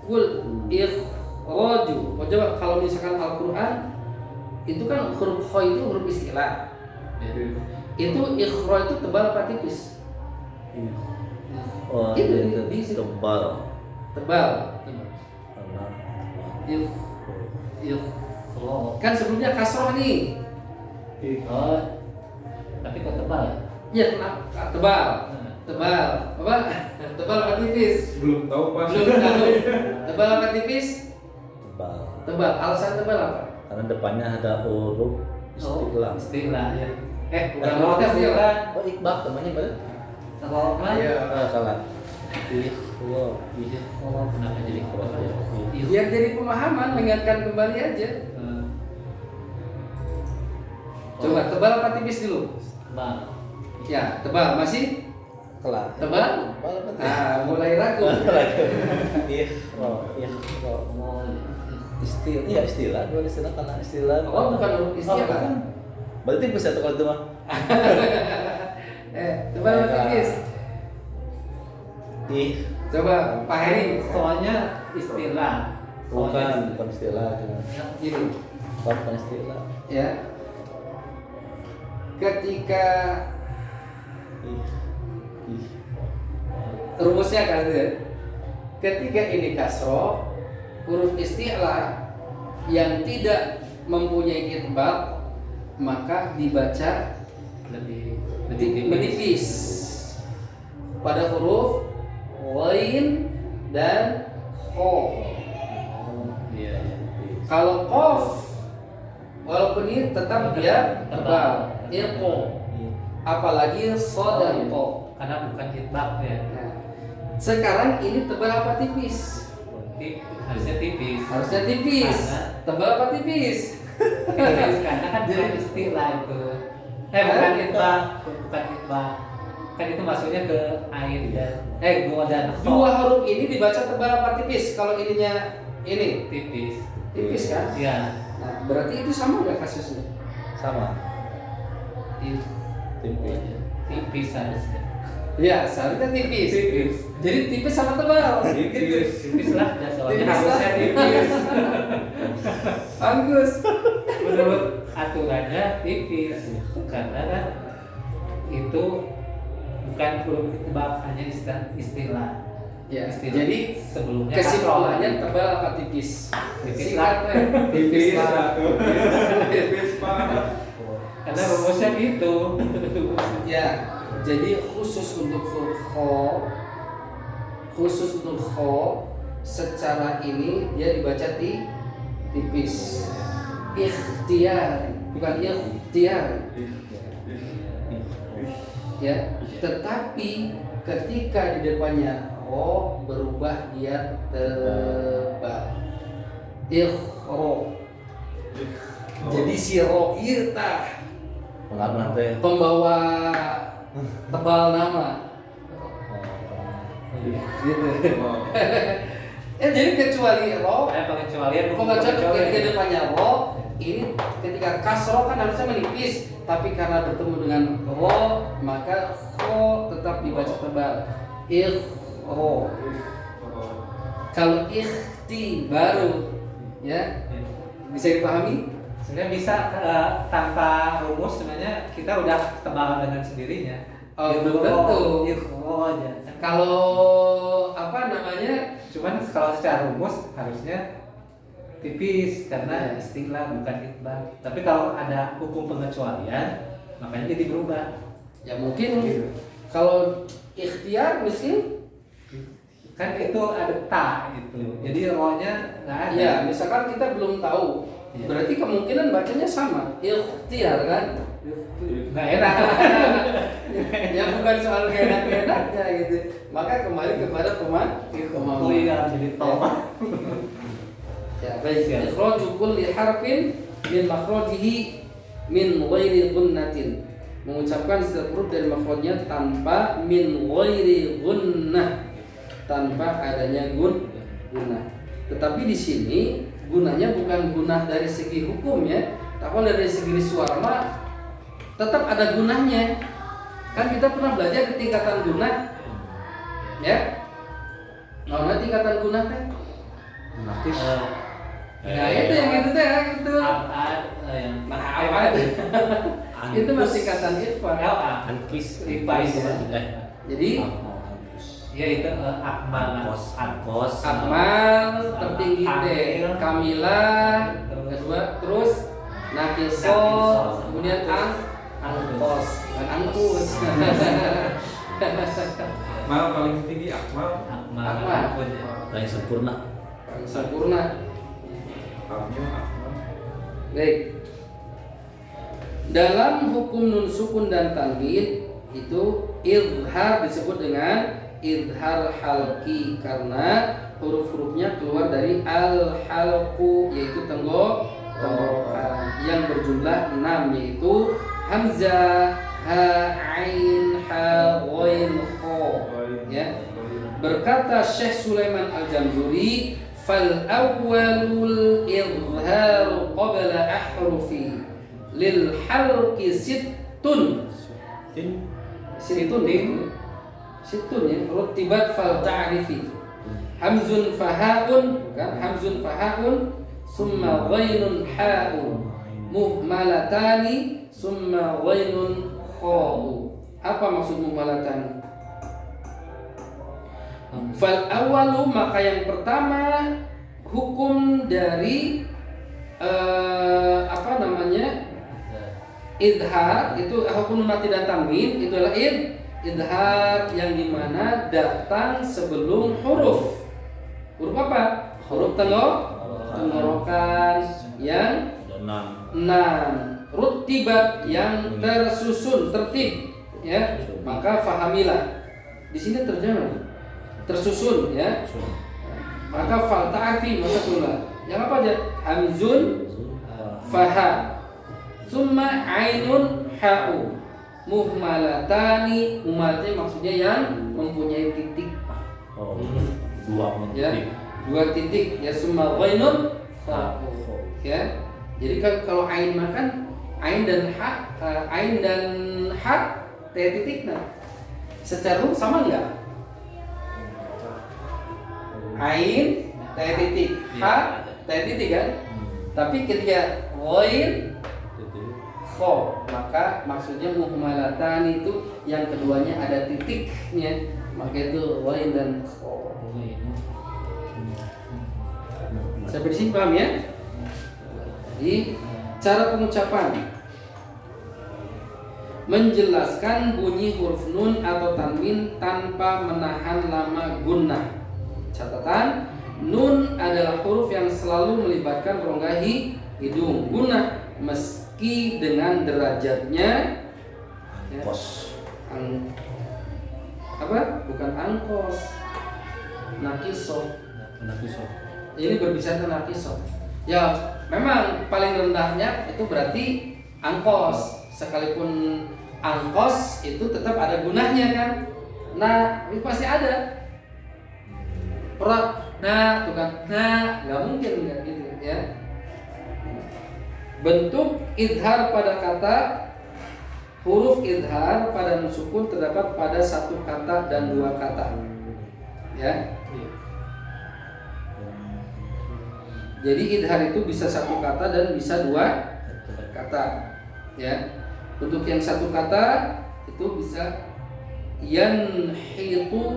kul ikhraju. Coba kalau misalkan Al-Qur'an itu kan huruf kha itu huruf istilah. Itu ikhraj itu tebal apa tipis? Oh, Itu itu tebal. Tebal. Karena Kan sebelumnya kasroh nih. Tapi kok tebal? Ya kenapa? Tebal. Tebal. Apa? Tebal apa tipis? Belum tahu pas. Belum tahu. Tebal apa tipis? tebal. Tebal. Alasan tebal apa? Karena depannya ada huruf istilah. Istilah ya. Bukan Bukan roh, bukan. Oh, Iqbal temannya bener? Roh mah. Iya. Salah. Oh, kenapa jadi roh ya? Biar jadi pemahaman, mengingatkan kembali aja. Coba tebal apa tipis dulu? Tebal. Ya, tebal. Masih? Kelar. Tebal? Tebal apa? Nah, mulai ragu. Istilah, iya istilah, dua istilah karena istilah. Oh, bukan huruf istilah. Bukan. Berarti bisa tuh kalau itu mah. Tebal apa tipis? Coba Pak Heri. Soalnya istilah. Bukan istilah, Gitu. bukan istilah. Ya. Ketika rumusnya kan ya. Ketika ini kasroh, huruf istilah yang tidak mempunyai itbaq maka dibaca lebih menipis pada huruf ghain dan kha. Iya. Kalau qaf walaupun ini tetap dia tebal, iqo. Apalagi sha dan qa. Karena bukan hitbak ya. Nah, sekarang ini tebal apa tipis? Harusnya tipis. Harusnya tipis. Tebal apa tipis? Tipis karena kan bukan istilah itu. Bukan hitbak, bukan hitbak. Kan itu masuknya ke air dan gua dan kha. Dua huruf ini dibaca tebal apa tipis? Kalau ininya ini Tipis. tipis kan? Iya. Nah, berarti itu sama nggak kasusnya? Sama. Tipis. Tipis harusnya. Ya, seharusnya tipis. Tipis. Jadi tipis sama tebal. Tipis lah, soalnya Tipis harusnya lah. tipis. Bagus. Menurut aturannya tipis, karena kan itu bukan huruf itbaq, hanya istilah. Ya, Istilah. jadi sebelumnya kesimpulannya tebal apa tipis? Tipis Singkat, lah. weh. Tipis lah. lah tuh. Tipis Pak. Karena rumusnya gitu. Ya, jadi khusus untuk huruf kha, secara ini dia dibaca tipis. Ikhtiar, bukan ikhtiar. Ya, tetapi ketika di depannya ro berubah dia tebal. Ikhro. Jadi si ro irtah Pengaruh teh. pembawa tebal nama. Gitu. Jadi kecuali ro, Pengecualian ketika di depannya ro, ini ketika kasro kan harusnya menipis, tapi karena bertemu dengan ro maka kho tetap dibaca tebal. Ikhro. Kalau ikhti baru, ya bisa dipahami? Sebenarnya bisa tanpa rumus, sebenarnya kita udah tebal dengan sendirinya. Oh, belum tentu. Ikhro aja. Kalau apa namanya? Cuman kalau secara rumus harusnya tipis karena istilah bukan itbaq. Tapi kalau ada hukum pengecualian, makanya jadi berubah. Ya mungkin kalau ikhtiar miskin, Kan itu ada ta gitu. Jadi rohnya nggak ada. ya misalkan kita belum tahu, Iya. berarti kemungkinan bacanya sama, ikhtiar kan? Nggak enak. Ya bukan soal enak-enaknya gitu. Maka kembali kepada Oh iya, jadi toma. Ya baik. Siap. Ikhraju kulli harfin min makhrajihi min ghairi gunnatin. Mengucapkan setiap huruf dari makhrajnya tanpa min ghairi gunnah, tanpa adanya gunnah. Tetapi di sini gunanya bukan gunah dari segi hukum ya, tapi dari segi suara mah tetap ada gunahnya. Kan kita pernah belajar di tingkatan gunah, ya. Nah, tingkatan gunah teh Nakis. Nah itu yang itu teh itu. Abad yang Nah apa itu? Itu masih singkatan IFA. Ankis. IPA itu. Jadi Ya itu akmal Angkos. Akmal tertinggi teh Kamil. Kamila, kedua terus Nakiso, kemudian Angkos dan Angkus. Akmal paling tinggi Akmal. Akmal. Paling sempurna. Sempurna. Alnya Akmal. Baik. Dalam hukum nun sukun dan tanwin itu izhar disebut dengan izhar halqi karena huruf-hurufnya keluar dari al-halqu yaitu tenggorokan yang berjumlah 6 yaitu hamzah, ha, ain, ha, ghain, kha. Ya. Berkata Syekh Sulaiman Al-Jamzuri, fal awwalul izhar qabla ahrufi lil halqi sittun. Sittun ya, rutibat fal ta'rifi. Hamzun fahaun, bukan hamzun fahaun, summa ghainun ha'u, muhmalatani, summa ghainun kha'u. Apa maksud muhmalatani? Fal awalu, maka yang pertama hukum dari idhar itu hukum mati dan tanwin itu adalah idhar yang dimana datang sebelum huruf apa? Huruf tenggorokan yang 6 rutibat yang tersusun tertib ya, maka fahamilah di sini terjemah tersusun ya, maka fal ta'afi maksudnya yang apa aja hamzun faha summa ainun ha'u muhmalatani. Muhmalatani maksudnya yang mempunyai titik dua titik ya, summa ghainun ha'u ya. Jadi kalau ain makan ain dan ha titik nah secara umum sama enggak? Ain titik ha titik kan, tapi ketika ghain kho maka maksudnya muhmalatan itu yang keduanya ada titiknya, maka itu ghain dan kho. Sampai di sini paham ya? Jadi cara pengucapan menjelaskan bunyi huruf nun atau tanwin tanpa menahan lama gunnah. Catatan, nun adalah huruf yang selalu melibatkan rongga hidung. Gunnah meski dengan derajatnya Angkos. Bukan angkos. Nakiso. Ini berbicara tentang nakiso. Ya, memang paling rendahnya itu berarti angkos. Sekalipun angkos itu tetap ada gunanya kan. Nah, itu pasti ada. Nah, tuh kan. Nah, nggak mungkin nggak gitu ya. Bentuk idhar pada kata, huruf idhar pada nun sukun terdapat pada satu kata dan dua kata. Ya. Jadi idhar itu bisa satu kata dan bisa dua kata. Ya. Untuk yang satu kata itu bisa yanhituna.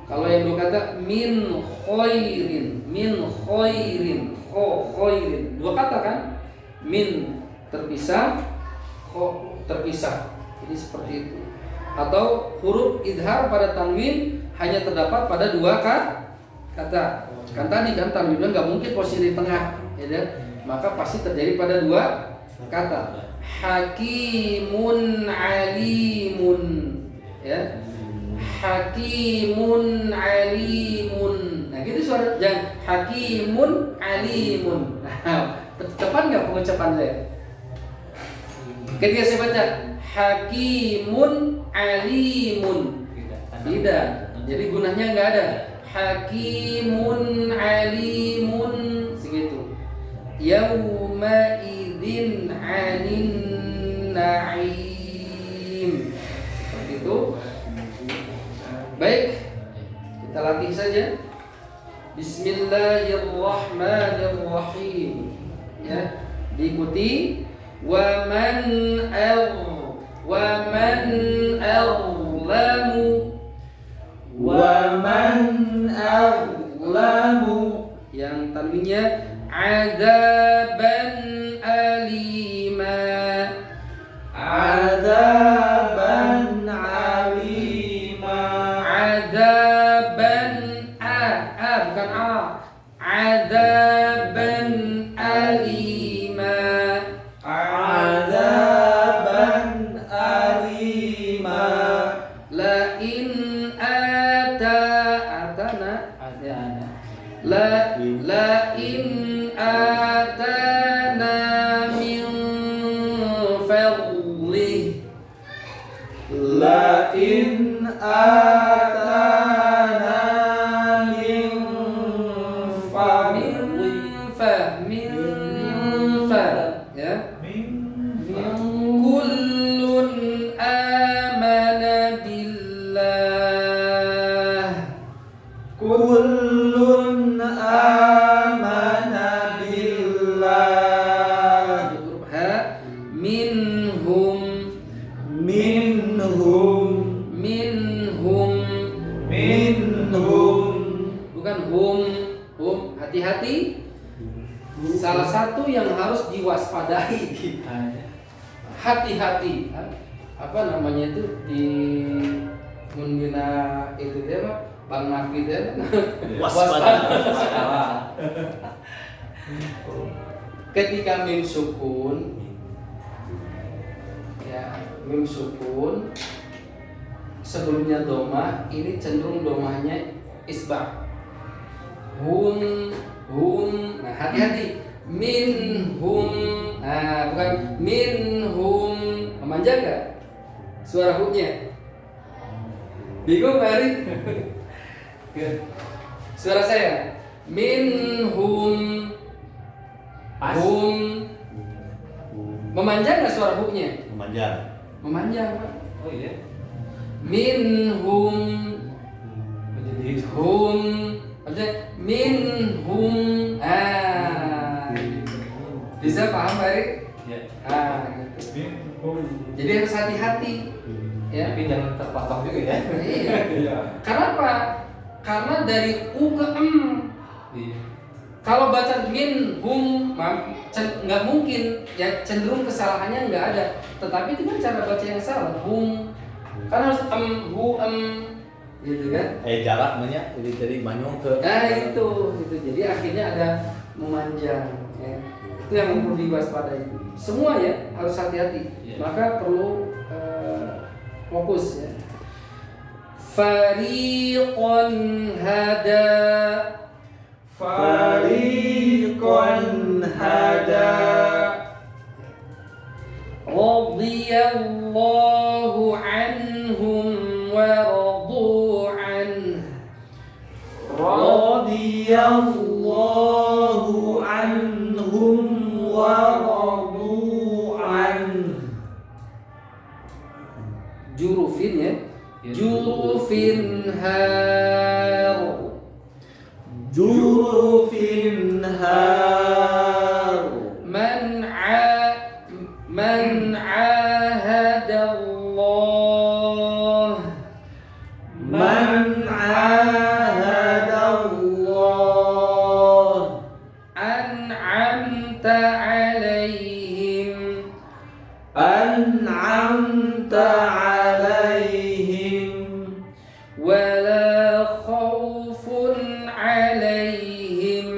Kalau yang dua kata min khairin, khairin. Dua kata kan? Min terpisah, kho terpisah. Jadi seperti itu. Atau huruf idhar pada tanwin hanya terdapat pada dua kata. Kan tadi kan tanwinnya nggak mungkin posisi di tengah, ya kan? Maka pasti terjadi pada dua kata. Hakimun alimun, ya. Hakimun alimun. Nah gitu suara jangan hakimun alimun. Nah, tepat nggak pengucapan saya? Ketika saya baca hakimun alimun, tidak. Jadi gunanya nggak ada. Hakimun alimun segitu. Yauma idzin anin na'im. Seperti itu. Baik, kita latih saja. Bismillahirrahmanirrahim. Ya, diikuti wa man azlamu yang tanwinnya adzaban alima. Adzaban alima. Adzaban bukan adzaban alima. Adzaban alima. La in atana min fadlih. La in atana min ya. Kullun amana billah. Kullun amana billah. Minhum. Bukan hum. Hati-hati. Salah satu yang harus diwaspadai. Hati-hati. Apa namanya itu di mundina itu dia apa? Bang Nafi dia Waspada. Ketika mim sukun, ya mim sukun sebelumnya domah, ini cenderung domahnya isbah. Hum, nah hati-hati. Minhum, nah bukan minhum. Memanjang nggak suara hu-nya? Bingung Pak Ari? Suara saya minhum. Hum. Memanjang nggak suara hu-nya? Memanjang Pak. Oh iya. Minhum. Menjadi Hum. Maksudnya minhum. Bisa paham Pak Ari? ya. Gitu. Jadi harus hati-hati. Ya. Tapi jangan terpotong juga ya. Iya. Kenapa? Karena dari u ke em. Iya. Kalau baca min hum nggak mungkin, ya cenderung kesalahannya nggak ada. Tetapi itu kan cara baca yang salah. Hum kan harus hu gitu kan? Jaraknya jadi manyong ke. Nah itu. Jadi akhirnya ada memanjang. Ya. Itu yang perlu diwaspadai. Semua ya harus hati-hati. Ya. Maka perlu fokus ya. Fariqan hada. Fariqan hada. Radiyallahu anhum wa radu anhu. Radiyallahu anhum wa radu anhu. Jurufin ya. Ya, Jurufin har. Jurufin har. Man ahadallah. Man ahadallah. An'amta alaihim. An'amta alaihim. Wala khawfun alaihim.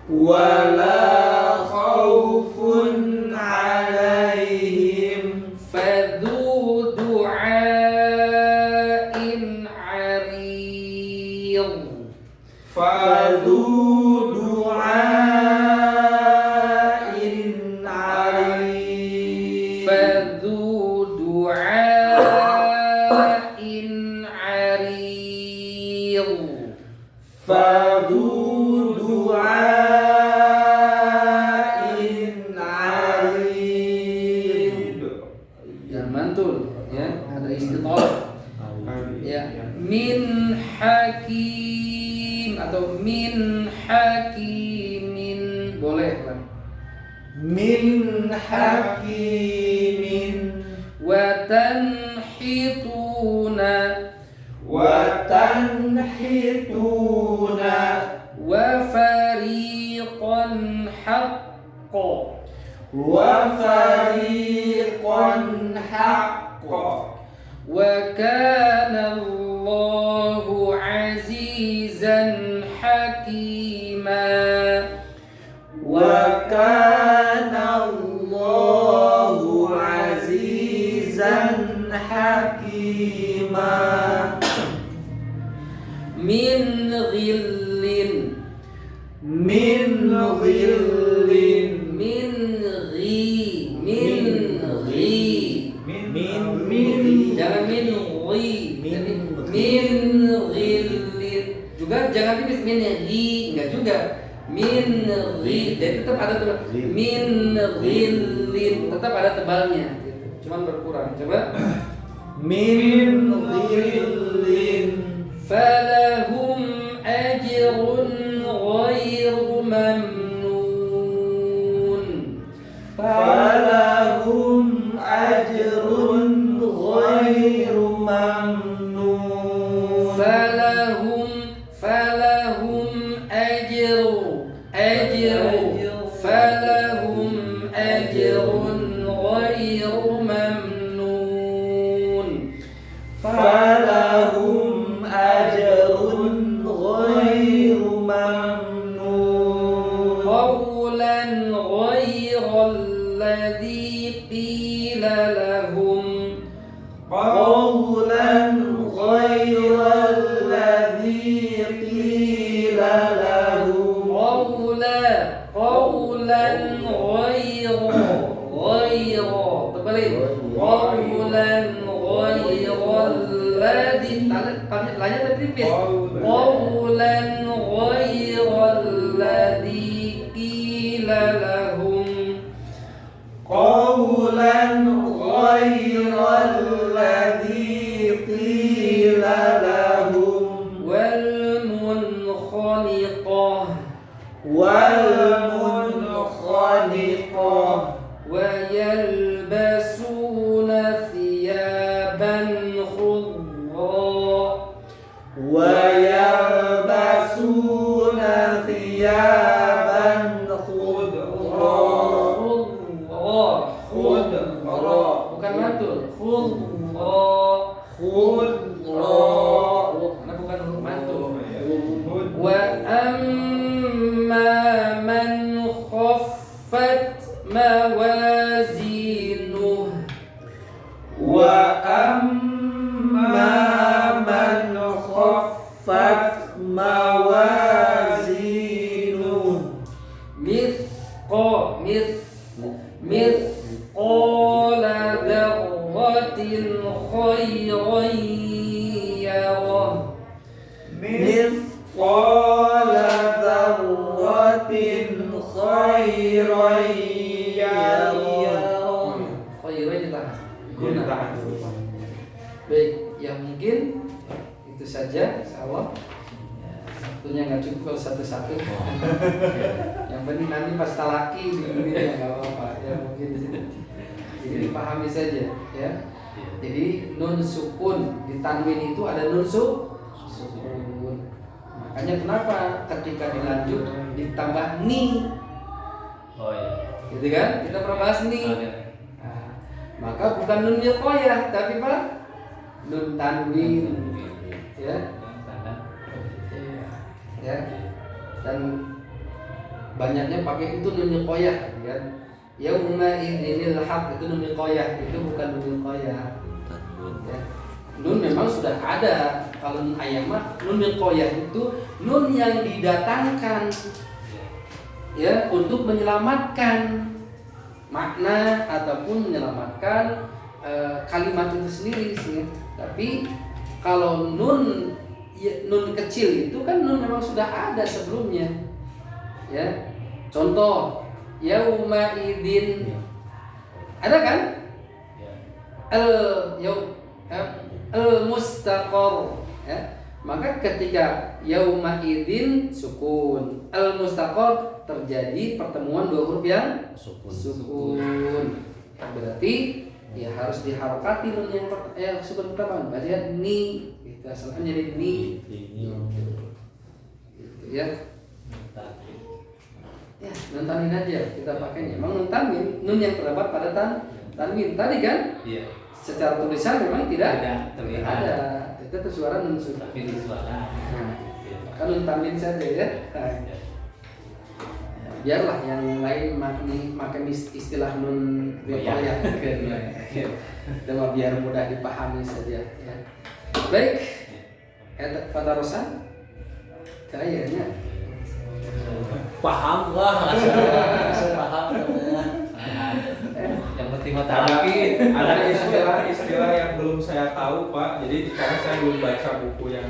Wala khawfun alaihim. Fadhu du'ain arid. Fadu du'ain arid. Fadhu du'ain arid. Fadu du'ain arid. Yang mantul ya, ada istithalah. Ya, min hakim atau min hakimin, boleh kan? Min hakimin Wa tanhituna wa tanhituna wa fariqan haqqa wa fariqan haqqa wa kana Allahu azizan hakima wa kana Allahu azizan hakima min ghillin min ghillin min ghi jangan min ghi jadi min ghillin juga jangan tipis min ghi enggak juga min ghi jadi tetap ada tebal min ghillin tetap ada tebalnya gitu. Cuman berkurang coba min ghillin falahum ajrun ghairu mamnun falahum ajrun ghairu mamnun falahum ajru falahum ajrun ghairu mamnun falahum ajrun ghairu mamnun qawlan ghairal ladzi qila lahum qawlan ghairal ladzi qila lahum qawlan ghairu terbalik qawlan ghairal ladzi tanya tipis qawlan ghairal ladzi qila lahum qawlan ghairal ladzi qila lahum wal munkhaniqah wal munkhaniqah wa yalbasuna thiyaban khudra wa yalbasuna thiyaban khudra khudra bukan mantul khudra karena bukan huruf mantul wa amma man khaffat mawazinuh wa amma man khaffat mawazinuh mithqala dzarratin khairan yarah mithqala dzarratin khairan yarah khairan ditahan baik ya mungkin itu saja insyaallah waktunya nggak cukup kalau satu-satu yang penting nanti pas talaki begini ya nggak apa-apa ya mungkin di situ jadi dipahami saja ya jadi nun sukun di tanwin itu ada nun sukun makanya kenapa ketika dilanjut ditambah ni gitu kan kita pernah bahas ni nah, maka bukan nun wiqayah tapi apa nun tanwin ya ya dan banyaknya pakai itu nun wiqayah kan yauma idzinil haq itu nun wiqayah itu bukan nun wiqayah ya nun memang sudah ada kalau nun ayamah nun wiqayah itu nun yang didatangkan ya untuk menyelamatkan makna ataupun menyelamatkan kalimat itu sendiri sih. Tapi kalau nun kecil itu kan nun memang sudah ada sebelumnya. Ya. Contoh yauma idzin ada kan? Al mustaqar ya. Maka ketika yauma idin sukun, al mustaqor terjadi pertemuan dua huruf yang sukun. Berarti ya harus diharokati nun yang sukun pertama. Baca ni, kita asalkan jadi ni. Gitu ya. Ya, nun tanwin aja kita pakainya. Memang nun tanwin, nun yang terdapat pada tanwin tadi kan? Iya. Secara tulisan memang tidak terlihat. ada. Itu tuh suara nun sukun. Tapi di suara. Nah, kan nun tanwin saja ya. Nah, biarlah yang lain makan istilah nun wiqayah itu mah biar mudah dipahami saja ya. Baik, pada Rosan kayaknya Paham lah. Paham. Yang penting mah Ada talaqin. ada istilah-istilah yang belum saya tahu Pak. Jadi karena saya belum baca buku yang